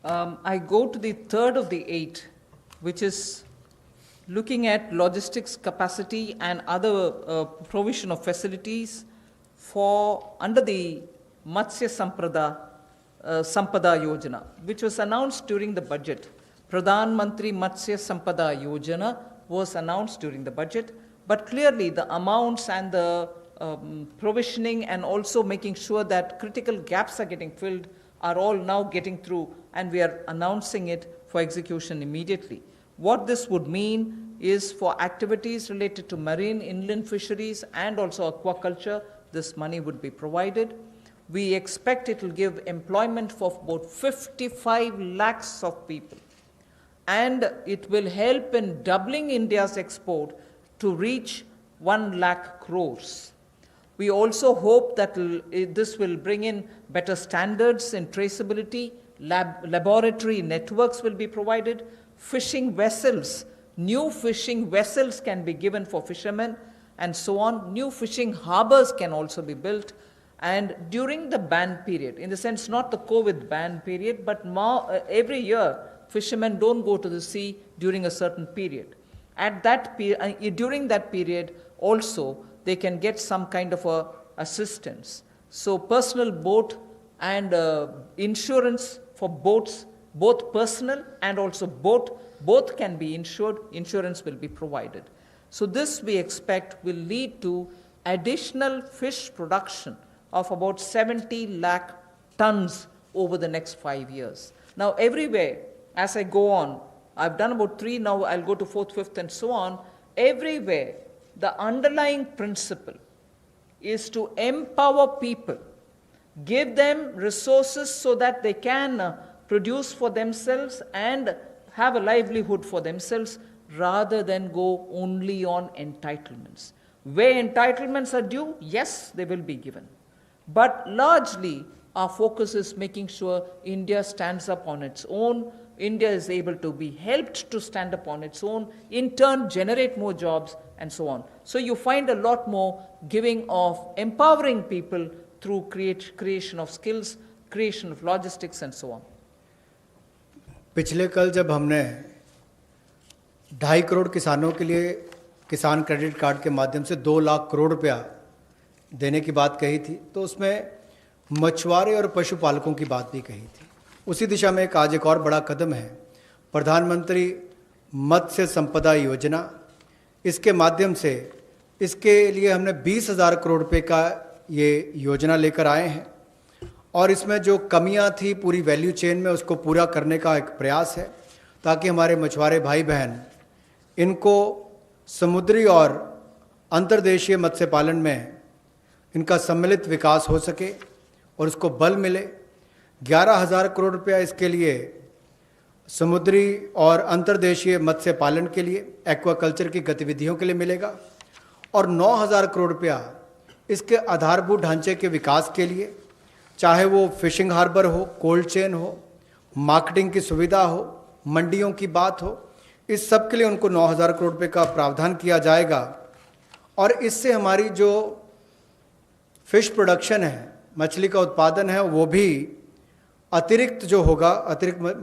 I go to the third of the 8, which is looking at logistics capacity and other provision of facilities for under the Matsya Sampada Yojana, which was announced during the budget. Pradhan Mantri Matsya Sampada Yojana was announced during the budget, but clearly the amounts and the provisioning and also making sure that critical gaps are getting filled are all now getting through, and we are announcing it for execution immediately. What this would mean is for activities related to marine, inland fisheries and also aquaculture, this money would be provided. We expect it will give employment for about 55 lakhs of people, and it will help in doubling India's export to reach 1 lakh crores. We also hope that this will bring in better standards in traceability, laboratory networks will be provided, fishing vessels, new fishing vessels can be given for fishermen, and so on. New fishing harbors can also be built. And during the ban period, in the sense not the COVID ban period, but every year fishermen don't go to the sea during a certain period. During that period also, they can get some kind of assistance. So personal boat and insurance for boats, both personal and also both can be insured. Insurance will be provided. So this we expect will lead to additional fish production of about 70 lakh tons over the next 5 years. Now everywhere, as I go on, I've done about 3, now I'll go to 4th, 5th and so on. Everywhere, the underlying principle is to empower people, give them resources so that they can produce for themselves and have a livelihood for themselves, rather than go only on entitlements. Where entitlements are due, yes, they will be given. But largely, our focus is making sure India stands up on its own. India is able to be helped to stand up on its own, in turn generate more jobs and so on. So you find a lot more giving of empowering people through creation of skills, creation of logistics and so on. पिछले कल जब हमने 2.5 करोड़ किसानों के लिए किसान credit card के माध्यम से 2 लाख करोड़ रुपया देने की बात कही थी, तो उसमें मछुआरे और पशुपालकों की बात भी कही थी। उसी दिशा में आज एक और बड़ा कदम है, प्रधानमंत्री मत्स्य संपदा योजना। इसके माध्यम से इसके लिए हमने 20,000 करोड़ रुपए का ये योजना लेकर आए हैं, और इसमें जो कमियां थी पूरी वैल्यू चेन में उसको पूरा करने का एक प्रयास है, ताकि हमारे मछुआरे भाई बहन इनको समुद्री और अंतर्देशीय मत्स्य पालन में इनका सम्मिलित विकास हो सके और उसको बल मिले। 11,000 करोड़ रुपया इसके लिए समुद्री और अंतर्देशीय मत्स्य पालन के लिए, एक्वाकल्चर की गतिविधियों के लिए मिलेगा, और 9,000 करोड़ रुपया इसके आधारभूत ढांचे के विकास के लिए, चाहे वो फिशिंग हार्बर हो, कोल्ड चेन हो, मार्केटिंग की सुविधा हो, मंडियों की बात हो, इस सब के लिए उनको 9,000 करोड़ रुपए का प्रावधान किया जाएगा। और इससे हमारी जो फिश प्रोडक्शन है, मछली का उत्पादन है, वो भी अतिरिक्त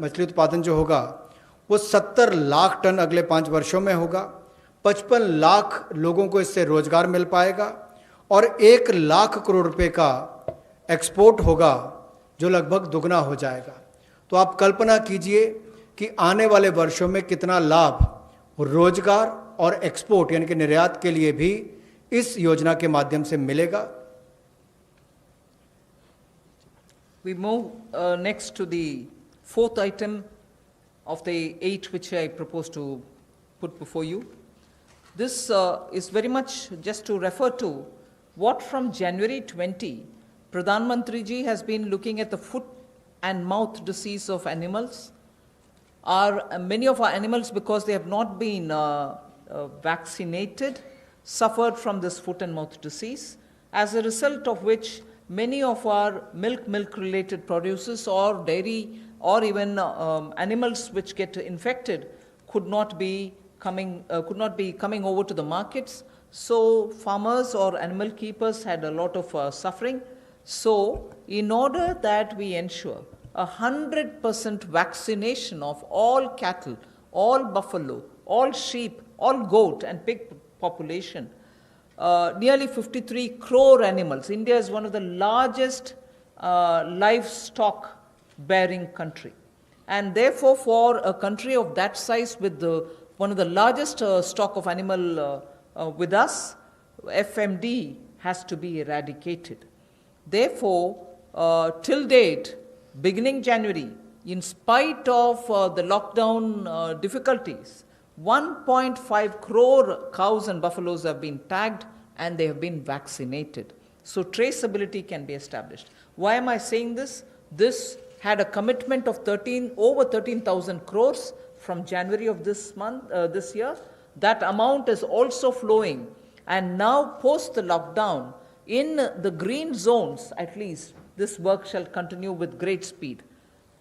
मछली उत्पादन जो होगा वो 70 लाख टन अगले 5 वर्षों में होगा। 55 लाख लोगों को इससे रोजगार मिल पाएगा, और 1 लाख करोड़ रुपए का एक्सपोर्ट होगा, जो लगभग दुगना हो जाएगा। तो आप कल्पना कीजिए कि आने वाले वर्षों में कितना लाभ रोजगार और एक्सपोर्ट यानी कि निर्यात के लिए भी इस योजना के माध्यम से मिलेगा। We move next to the 4th item of the 8 which I propose to put before you. This is very much just to refer to what from January 20, Pradhan Mantri ji has been looking at the foot and mouth disease of animals. Many of our animals, because they have not been vaccinated, suffered from this foot and mouth disease, as a result of which many of our milk-related produces or dairy or even animals which get infected could not be coming over to the markets. So farmers or animal keepers had a lot of suffering. So in order that we ensure 100% vaccination of all cattle, all buffalo, all sheep, all goat and pig population. Nearly 53 crore animals. India is one of the largest livestock bearing country. And therefore, for a country of that size with one of the largest stock of animal with us, FMD has to be eradicated. Therefore, till date, beginning January, in spite of the lockdown difficulties, 1.5 crore cows and buffaloes have been tagged and they have been vaccinated. So traceability can be established. Why am I saying this? This had a commitment of over 13,000 crores from January of this year. That amount is also flowing. And now post the lockdown, in the green zones at least, this work shall continue with great speed.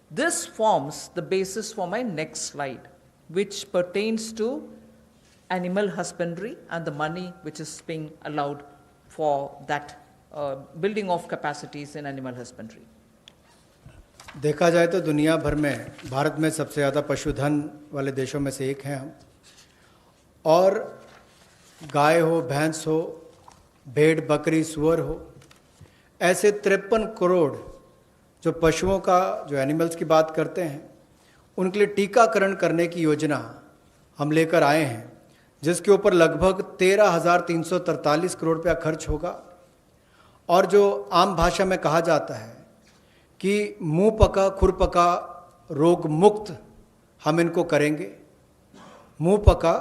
This forms the basis for my next slide, which pertains to animal husbandry and the money which is being allowed for that building of capacities in animal husbandry. देखा जाए तो दुनिया भर में भारत में सबसे ज़्यादा पशुधन वाले देशों में से एक हैं हम, और गाय हो, भैंस हो, भेड़, बकरी, सुअर हो, ऐसे 53 करोड़ जो पशुओं का, जो एनिमल्स की बात करते हैं, उनके लिए टीकाकरण करने की योजना हम लेकर आए हैं, जिसके ऊपर लगभग 13,343 करोड़ रुपया खर्च होगा। और जो आम भाषा में कहा जाता है कि मुंह पका खुर पका रोग मुक्त हम इनको करेंगे, मुंह पका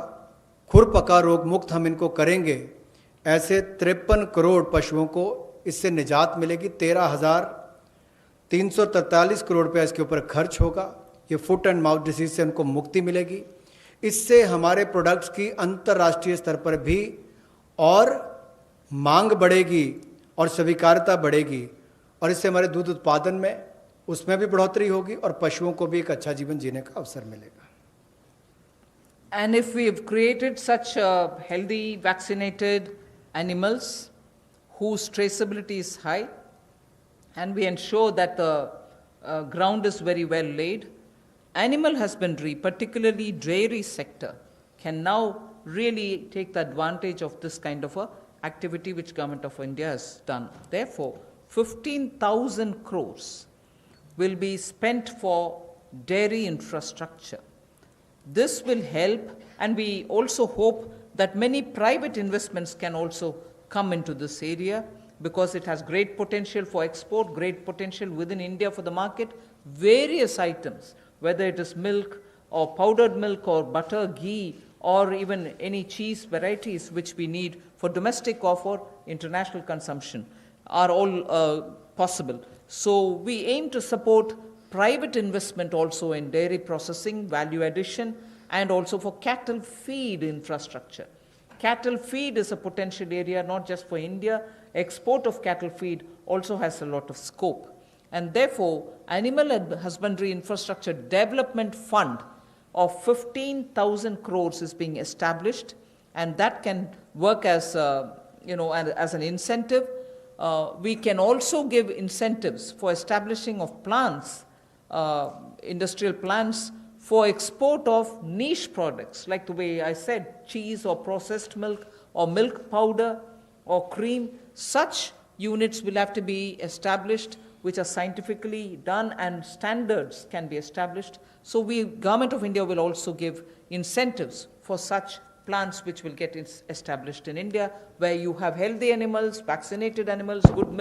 खुर पका रोग मुक्त हम इनको करेंगे, ऐसे 53 करोड़ पशुओं को इससे निजात मिलेगी। 13,343 करोड़ रुपया इसके ऊपर खर्च होगा। ये फुट एंड माउथ डिसीज से उनको मुक्ति मिलेगी। इससे हमारे प्रोडक्ट्स की अंतर्राष्ट्रीय स्तर पर भी और मांग बढ़ेगी और स्वीकार्यता बढ़ेगी, और इससे हमारे दूध उत्पादन में उसमें भी बढ़ोतरी होगी और पशुओं को भी एक अच्छा जीवन जीने का अवसर मिलेगा। And if we have created such healthy, vaccinated animals whose traceability is high, and we ensure that the ground is very well laid, animal husbandry, particularly dairy sector, can now really take the advantage of this kind of a activity which Government of India has done. Therefore, 15,000 crores will be spent for dairy infrastructure. This will help, and we also hope that many private investments can also come into this area, because it has great potential for export, great potential within India for the market. Various items, whether it is milk or powdered milk or butter, ghee, or even any cheese varieties which we need for domestic or for international consumption, are all possible. So we aim to support private investment also in dairy processing, value addition, and also for cattle feed infrastructure. Cattle feed is a potential area not just for India. Export of cattle feed also has a lot of scope. And therefore, Animal Husbandry Infrastructure Development Fund of 15,000 crores is being established, and that can work as, as an incentive. We can also give incentives for establishing of plants, industrial plants, for export of niche products, like the way I said, cheese or processed milk or milk powder or cream. Such units will have to be established, which are scientifically done, and standards can be established. So Government of India will also give incentives for such plants which will get established in India, where you have healthy animals, vaccinated animals, good milk.